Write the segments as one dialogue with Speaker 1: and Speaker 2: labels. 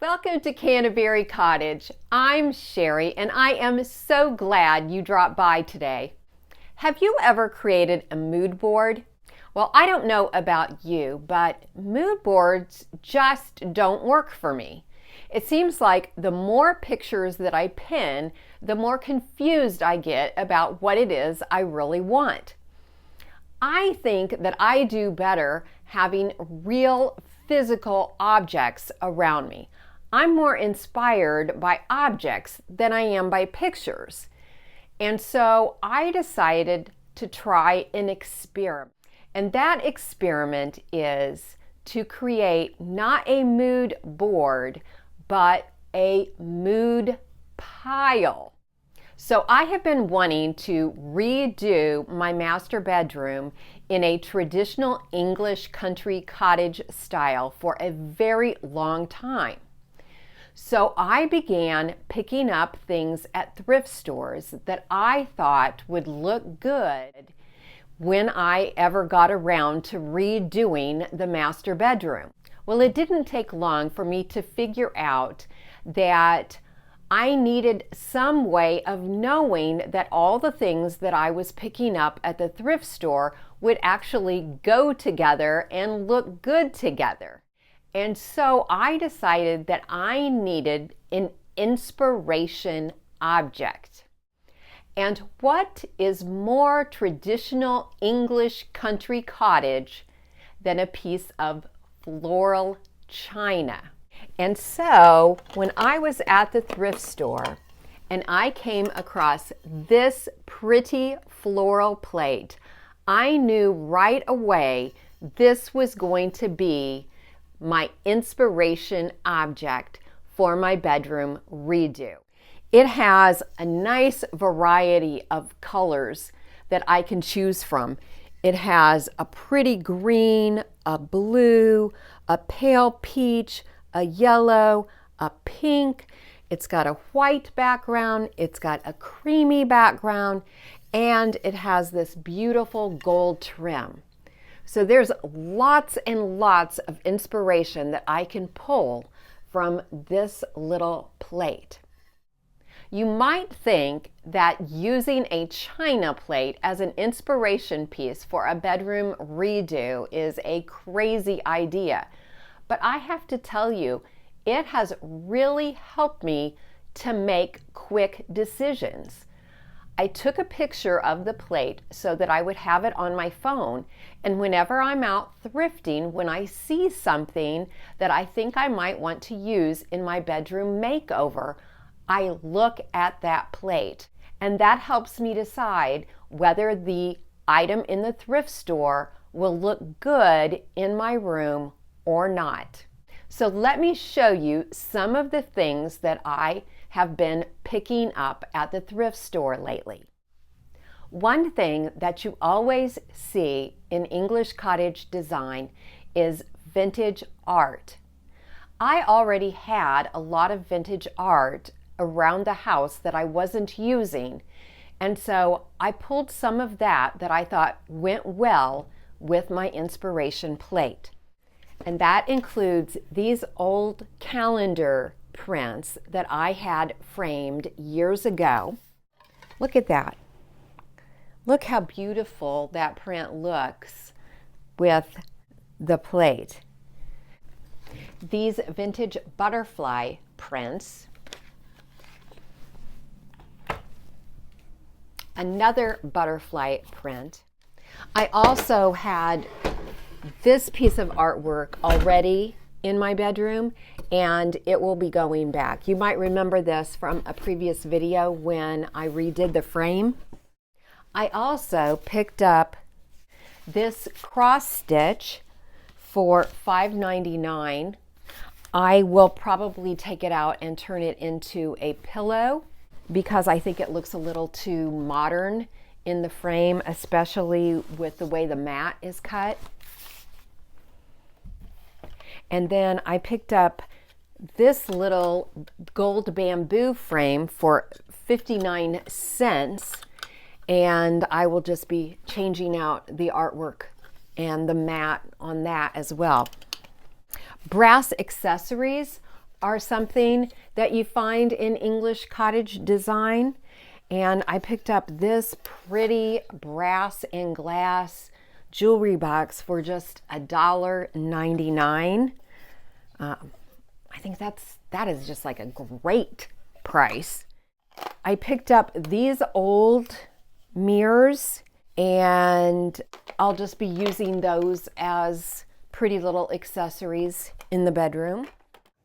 Speaker 1: Welcome to Canterbury Cottage. I'm Sherry and I am so glad you dropped by today. Have you ever created a mood board? Well, I don't know about you, but mood boards just don't work for me. It seems like the more pictures that I pin, the more confused I get about what it is I really want. I think that I do better having real physical objects around me. I'm more inspired by objects than I am by pictures. And so I decided to try an experiment. And that experiment is to create not a mood board, but a mood pile. So I have been wanting to redo my master bedroom in a traditional English country cottage style for a very long time. So I began picking up things at thrift stores that I thought would look good when I ever got around to redoing the master bedroom. Well, it didn't take long for me to figure out that I needed some way of knowing that all the things that I was picking up at the thrift store would actually go together and look good together. And so I decided that I needed an inspiration object. And what is more traditional English country cottage than a piece of floral china? And so when I was at the thrift store and I came across this pretty floral plate, I knew right away this was going to be my inspiration object for my bedroom redo. It has a nice variety of colors that I can choose from. It has a pretty green, a blue, a pale peach, a yellow, a pink. It's got a white background, it's got a creamy background, and it has this beautiful gold trim. So there's lots and lots of inspiration that I can pull from this little plate. You might think that using a china plate as an inspiration piece for a bedroom redo is a crazy idea. But I have to tell you, it has really helped me to make quick decisions. I took a picture of the plate so that I would have it on my phone, and whenever I'm out thrifting, when I see something that I think I might want to use in my bedroom makeover, I look at that plate, and that helps me decide whether the item in the thrift store will look good in my room or not. So let me show you some of the things that I have been picking up at the thrift store lately. One thing that you always see in English cottage design is vintage art. I already had a lot of vintage art around the house that I wasn't using, and so I pulled some of that I thought went well with my inspiration plate. And that includes these old calendar prints that I had framed years ago. Look at that. Look how beautiful that print looks with the plate. These vintage butterfly prints. Another butterfly print. I also had this piece of artwork already in my bedroom, and it will be going back. You might remember this from a previous video when I redid the frame. I also picked up this cross stitch for $5.99. I will probably take it out and turn it into a pillow because I think it looks a little too modern in the frame, especially with the way the mat is cut. And then I picked up this little gold bamboo frame for 59 cents, and I will just be changing out the artwork and the mat on that as well. Brass accessories are something that you find in English cottage design. And I picked up this pretty brass and glass jewelry box for just $1.99. I think that is just like a great price. I picked up these old mirrors, and I'll just be using those as pretty little accessories in the bedroom.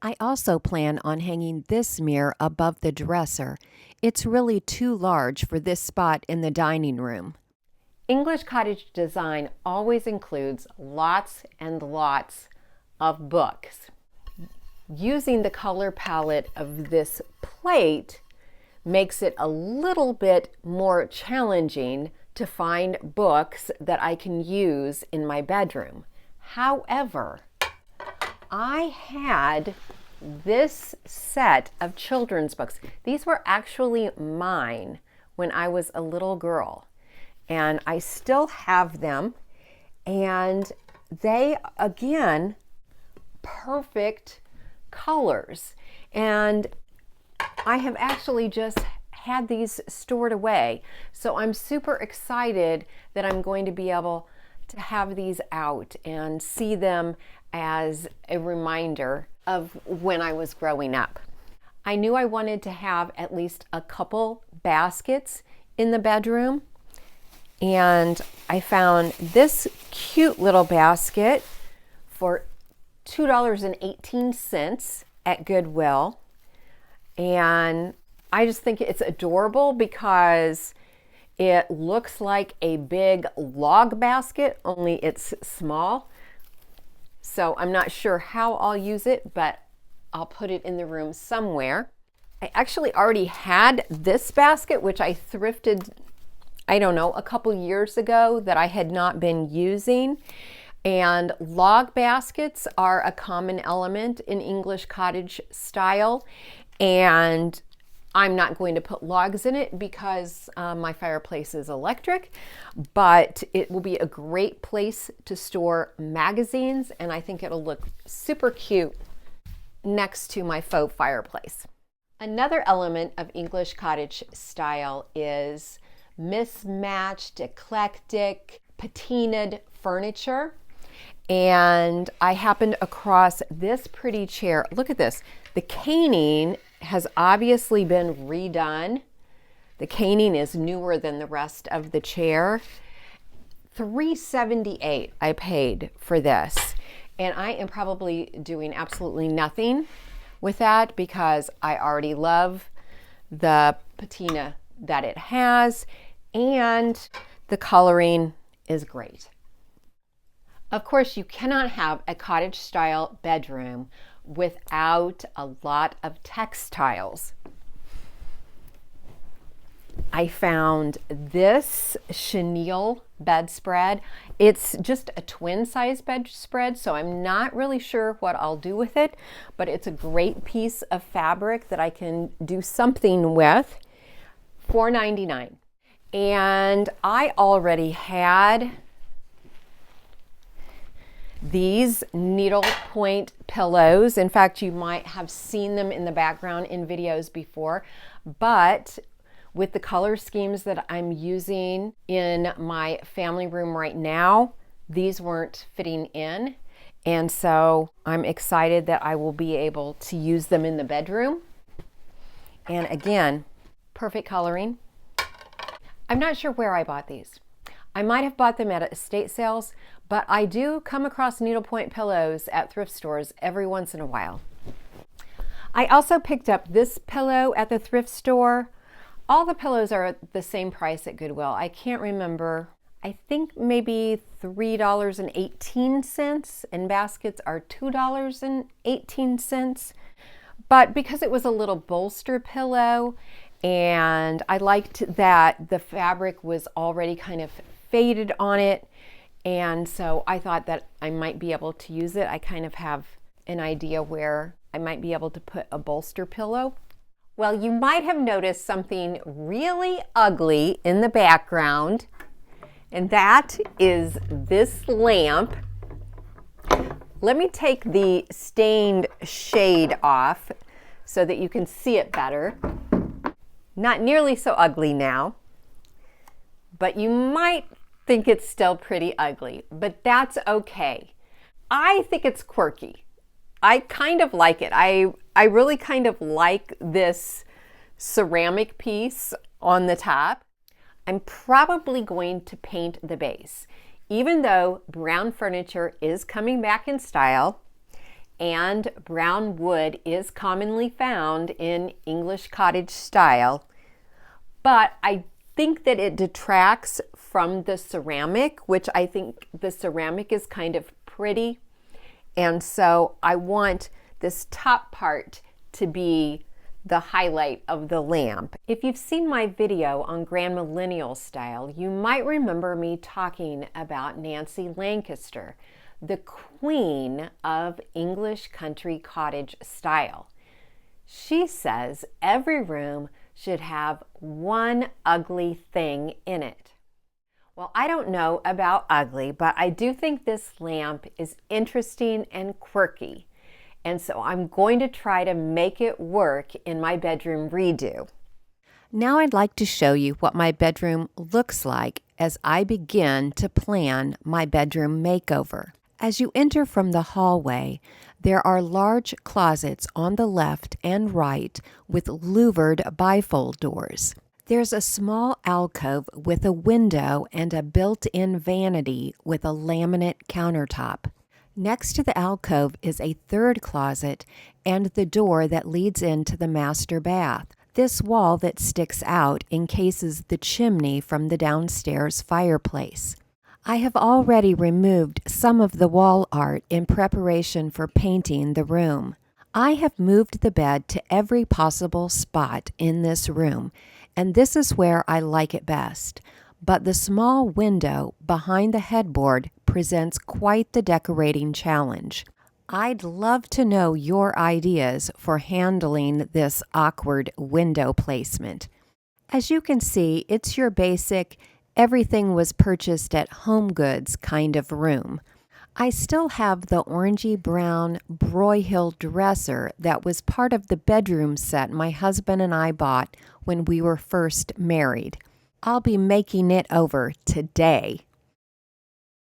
Speaker 1: I also plan on hanging this mirror above the dresser. It's really too large for this spot in the dining room. English cottage design always includes lots and lots of books. Using the color palette of this plate makes it a little bit more challenging to find books that I can use in my bedroom. However, I had this set of children's books. These were actually mine when I was a little girl, and I still have them, and they, again, perfect colors. And I have actually just had these stored away, so I'm super excited that I'm going to be able to have these out and see them as a reminder of when I was growing up. I knew I wanted to have at least a couple baskets in the bedroom, and I found this cute little basket for $2.18 at Goodwill. And I just think it's adorable because it looks like a big log basket, only it's small. So I'm not sure how I'll use it, but I'll put it in the room somewhere. I actually already had this basket, which I thrifted, I don't know, a couple years ago that I had not been using. And log baskets are a common element in English cottage style. And I'm not going to put logs in it because my fireplace is electric, but it will be a great place to store magazines, and I think it'll look super cute next to my faux fireplace. Another element of English cottage style is mismatched, eclectic, patinaed furniture. And I happened across this pretty chair. Look at this. The caning has obviously been redone. The caning is newer than the rest of the chair. $3.78 I paid for this. And I am probably doing absolutely nothing with that because I already love the patina that it has, and the coloring is great. Of course, you cannot have a cottage style bedroom without a lot of textiles. I found this chenille bedspread. It's just a twin size bedspread, so I'm not really sure what I'll do with it, but it's a great piece of fabric that I can do something with. $4.99. And I already had these needlepoint pillows. In fact, you might have seen them in the background in videos before, but with the color schemes that I'm using in my family room right now, these weren't fitting in. And so I'm excited that I will be able to use them in the bedroom. And again, perfect coloring. I'm not sure where I bought these. I might have bought them at estate sales, but I do come across needlepoint pillows at thrift stores every once in a while. I also picked up this pillow at the thrift store. All the pillows are the same price at Goodwill. I can't remember. I think maybe $3.18, and baskets are $2.18. But because it was a little bolster pillow, and I liked that the fabric was already kind of faded on it, and so I thought that I might be able to use it. I kind of have an idea where I might be able to put a bolster pillow. Well, you might have noticed something really ugly in the background, and that is this lamp. Let me take the stained shade off so that you can see it better. Not nearly so ugly now, but you might think it's still pretty ugly, but that's okay. I think it's quirky. I kind of like it. I really kind of like this ceramic piece on the top. I'm probably going to paint the base. Even though brown furniture is coming back in style and brown wood is commonly found in English cottage style, but I think that it detracts from the ceramic, which I think the ceramic is kind of pretty. And so I want this top part to be the highlight of the lamp. If you've seen my video on Grand Millennial style, you might remember me talking about Nancy Lancaster, the queen of English country cottage style. She says every room should have one ugly thing in it. Well, I don't know about ugly, but I do think this lamp is interesting and quirky. And so I'm going to try to make it work in my bedroom redo. Now I'd like to show you what my bedroom looks like as I begin to plan my bedroom makeover. As you enter from the hallway, there are large closets on the left and right with louvered bifold doors. There's a small alcove with a window and a built-in vanity with a laminate countertop. Next to the alcove is a third closet and the door that leads into the master bath. This wall that sticks out encases the chimney from the downstairs fireplace. I have already removed some of the wall art in preparation for painting the room. I have moved the bed to every possible spot in this room, and this is where I like it best. But the small window behind the headboard presents quite the decorating challenge. I'd love to know your ideas for handling this awkward window placement. As you can see, it's your basic, everything was purchased at Home Goods kind of room. I still have the orangey brown Broyhill dresser that was part of the bedroom set my husband and I bought when we were first married. I'll be making it over today.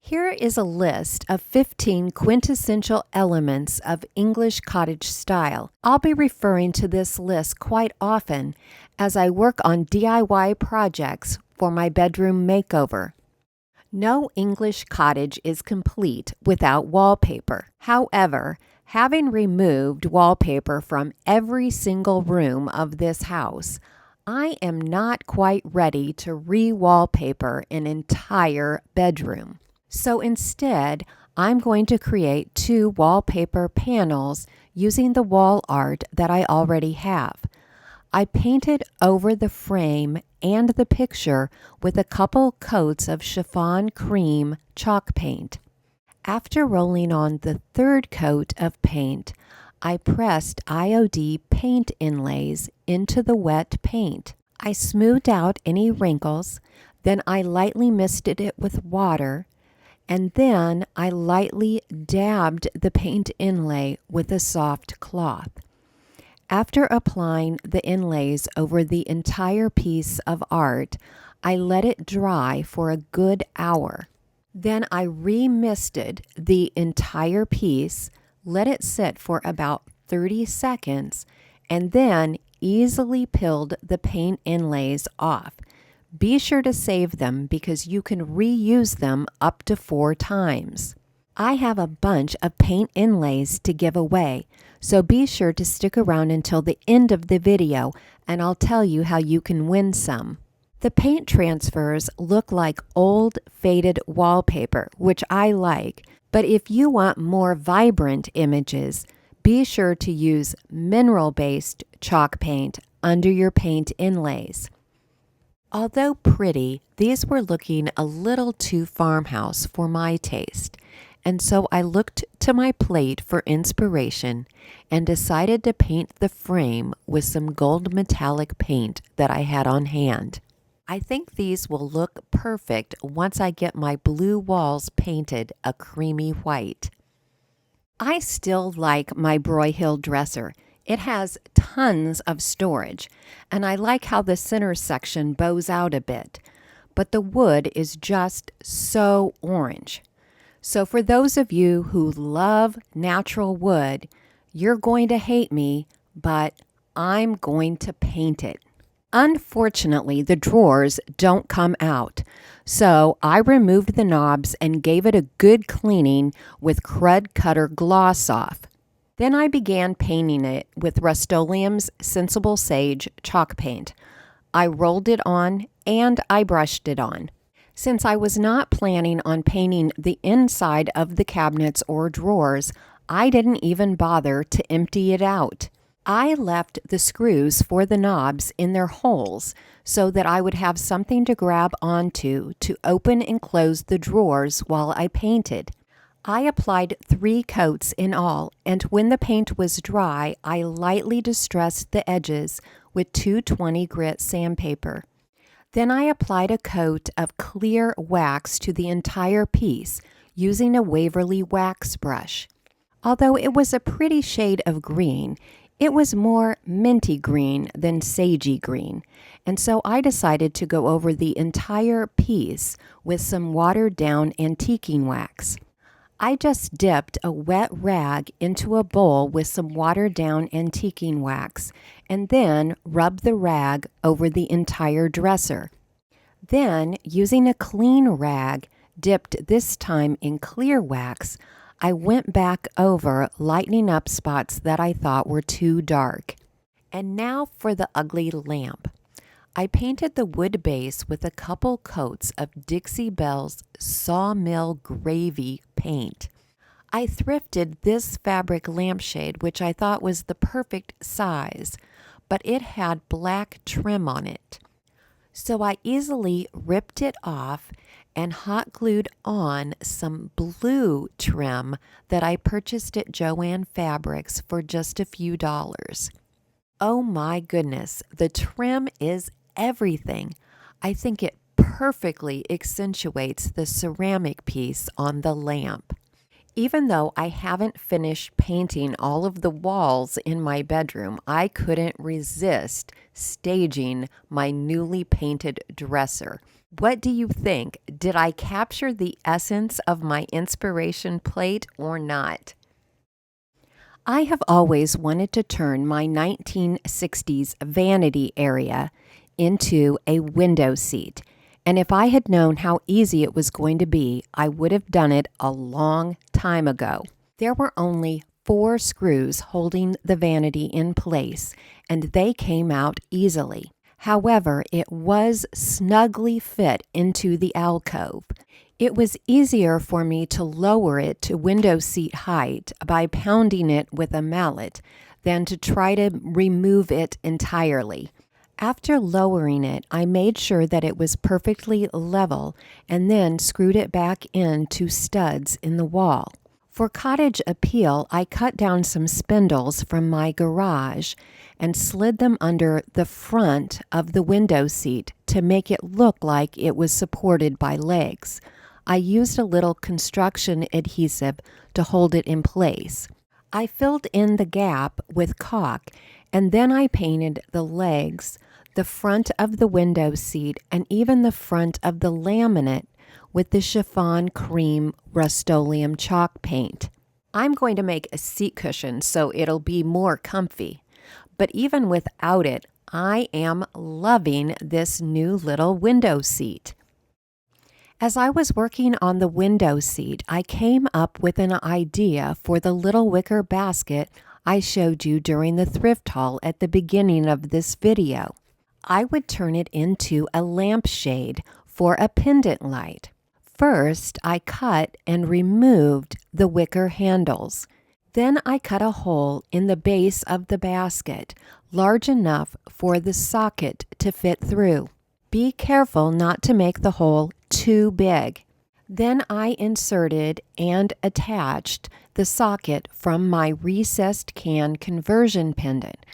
Speaker 1: Here is a list of 15 quintessential elements of English cottage style. I'll be referring to this list quite often as I work on DIY projects for my bedroom makeover. No English cottage is complete without wallpaper. However, having removed wallpaper from every single room of this house, I am not quite ready to re-wallpaper an entire bedroom. So instead, I'm going to create 2 wallpaper panels using the wall art that I already have. I painted over the frame and the picture with a couple coats of chiffon cream chalk paint. After rolling on the third coat of paint, I pressed IOD paint inlays into the wet paint. I smoothed out any wrinkles, then I lightly misted it with water, and then I lightly dabbed the paint inlay with a soft cloth. After applying the inlays over the entire piece of art, I let it dry for a good hour. Then I re-misted the entire piece, let it sit for about 30 seconds, and then easily peeled the paint inlays off. Be sure to save them because you can reuse them up to 4 times. I have a bunch of paint inlays to give away, so be sure to stick around until the end of the video and I'll tell you how you can win some. The paint transfers look like old faded wallpaper, which I like, but if you want more vibrant images, be sure to use mineral-based chalk paint under your paint inlays. Although pretty, these were looking a little too farmhouse for my taste, and so I looked to my plate for inspiration and decided to paint the frame with some gold metallic paint that I had on hand. I think these will look perfect once I get my blue walls painted a creamy white. I still like my Broyhill dresser. It has tons of storage, and I like how the center section bows out a bit. But the wood is just so orange. So for those of you who love natural wood, you're going to hate me, but I'm going to paint it. Unfortunately, the drawers don't come out, so I removed the knobs and gave it a good cleaning with Crud Cutter Gloss Off. Then I began painting it with Rustoleum's Sensible Sage chalk paint. I rolled it on and I brushed it on. Since I was not planning on painting the inside of the cabinets or drawers, I didn't even bother to empty it out. I left the screws for the knobs in their holes so that I would have something to grab onto to open and close the drawers while I painted. I applied 3 coats in all, and when the paint was dry, I lightly distressed the edges with 220 grit sandpaper. Then I applied a coat of clear wax to the entire piece using a Waverly wax brush. Although it was a pretty shade of green, it was more minty green than sagey green, and so I decided to go over the entire piece with some watered-down antiquing wax. I just dipped a wet rag into a bowl with some watered-down antiquing wax, and then rubbed the rag over the entire dresser. Then, using a clean rag, dipped this time in clear wax, I went back over lightening up spots that I thought were too dark. And now for the ugly lamp. I painted the wood base with a couple coats of Dixie Belle's Sawmill Gravy paint. I thrifted this fabric lampshade, which I thought was the perfect size, but it had black trim on it. So I easily ripped it off and hot glued on some blue trim that I purchased at Joann Fabrics for just a few dollars. Oh my goodness, the trim is everything. I think it perfectly accentuates the ceramic piece on the lamp. Even though I haven't finished painting all of the walls in my bedroom, I couldn't resist staging my newly painted dresser. What do you think? Did I capture the essence of my inspiration plate or not? I have always wanted to turn my 1960s vanity area into a window seat. And if I had known how easy it was going to be, I would have done it a long time ago. There were only 4 screws holding the vanity in place, and they came out easily. However, it was snugly fit into the alcove. It was easier for me to lower it to window seat height by pounding it with a mallet than to try to remove it entirely. After lowering it, I made sure that it was perfectly level and then screwed it back into studs in the wall. For cottage appeal, I cut down some spindles from my garage and slid them under the front of the window seat to make it look like it was supported by legs. I used a little construction adhesive to hold it in place. I filled in the gap with caulk, and then I painted the legs, the front of the window seat, and even the front of the laminate with the chiffon cream Rustoleum chalk paint. I'm going to make a seat cushion so it'll be more comfy. But even without it, I am loving this new little window seat. As I was working on the window seat, I came up with an idea for the little wicker basket I showed you during the thrift haul at the beginning of this video. I would turn it into a lampshade for a pendant light. First, I cut and removed the wicker handles. Then I cut a hole in the base of the basket, large enough for the socket to fit through. Be careful not to make the hole too big. Then I inserted and attached the socket from my recessed can conversion pendant.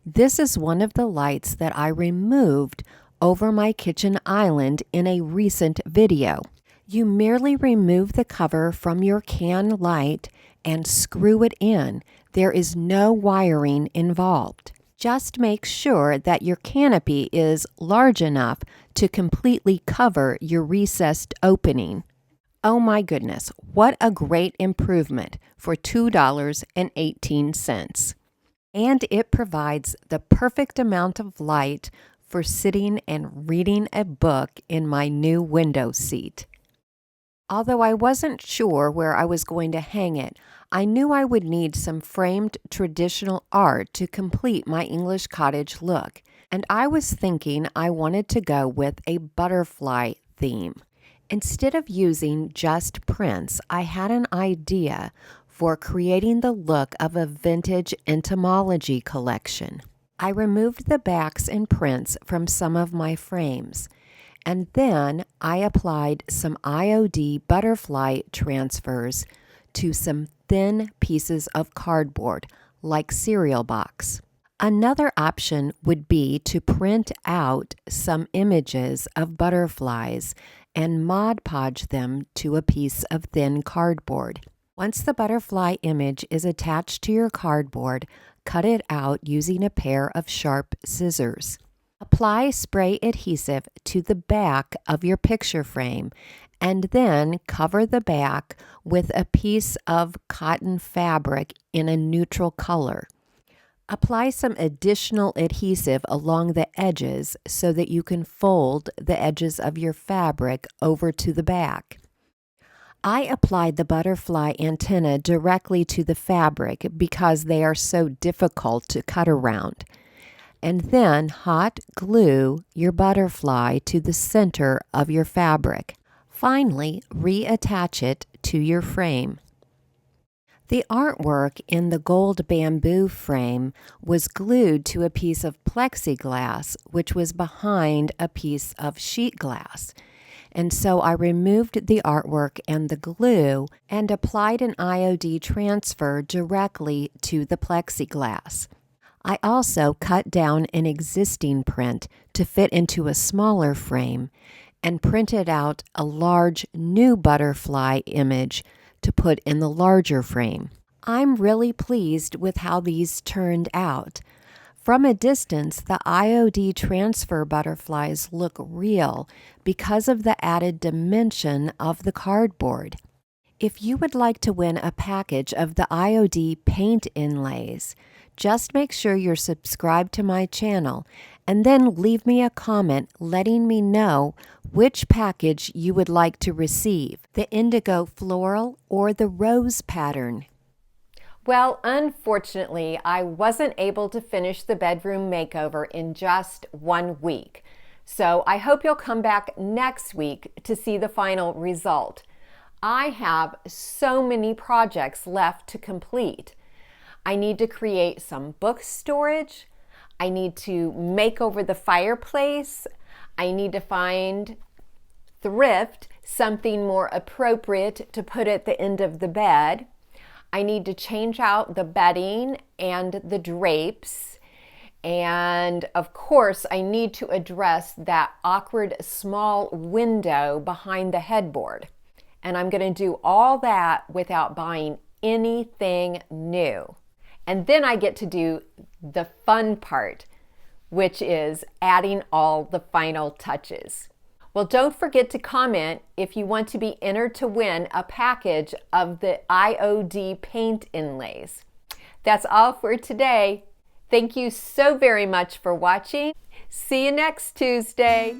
Speaker 1: This is one of the lights that I removed over my kitchen island in a recent video. You merely remove the cover from your can light
Speaker 2: and screw it in. There is no wiring involved. Just make sure that your canopy is large enough to completely cover your recessed opening. Oh my goodness, what a great improvement for $2.18. And it provides the perfect amount of light for sitting and reading a book in my new window seat. Although I wasn't sure where I was going to hang it, I knew I would need some framed traditional art to complete my English cottage look, and I was thinking I wanted to go with a butterfly theme. Instead of using just prints, I had an idea for creating the look of a vintage entomology collection. I removed the backs and prints from some of my frames, and then I applied some IOD butterfly transfers to some thin pieces of cardboard, like cereal box. Another option would be to print out some images of butterflies and Mod Podge them to a piece of thin cardboard. Once the butterfly image is attached to your cardboard, cut it out using a pair of sharp scissors. Apply spray adhesive to the back of your picture frame and then cover the back with a piece of cotton fabric in a neutral color. Apply some additional adhesive along the edges so that you can fold the edges of your fabric over to the back. I applied the butterfly antenna directly to the fabric because they are so difficult to cut around. And then hot glue your butterfly to the center of your fabric. Finally, reattach it to your frame. The artwork in the gold bamboo frame was glued to a piece of plexiglass, which was behind a piece of sheet glass. And so I removed the artwork and the glue and applied an IOD transfer directly to the plexiglass. I also cut down an existing print to fit into a smaller frame and printed out a large new butterfly image to put in the larger frame. I'm really pleased with how these turned out. From a distance, the IOD transfer butterflies look real because of the added dimension of the cardboard. If you would like to win a package of the IOD paint inlays, just make sure you're subscribed to my channel and then leave me a comment letting me know which package you would like to receive, the indigo floral or the rose pattern.
Speaker 1: Well, unfortunately, I wasn't able to finish the bedroom makeover in just 1 week. So I hope you'll come back next week to see the final result. I have so many projects left to complete. I need to create some book storage. I need to make over the fireplace. I need to thrift something more appropriate to put at the end of the bed. I need to change out the bedding and the drapes. And of course, I need to address that awkward small window behind the headboard. And I'm going to do all that without buying anything new. And then I get to do the fun part, which is adding all the final touches. Well, don't forget to comment if you want to be entered to win a package of the IOD paint inlays. That's all for today. Thank you so very much for watching. See you next Tuesday.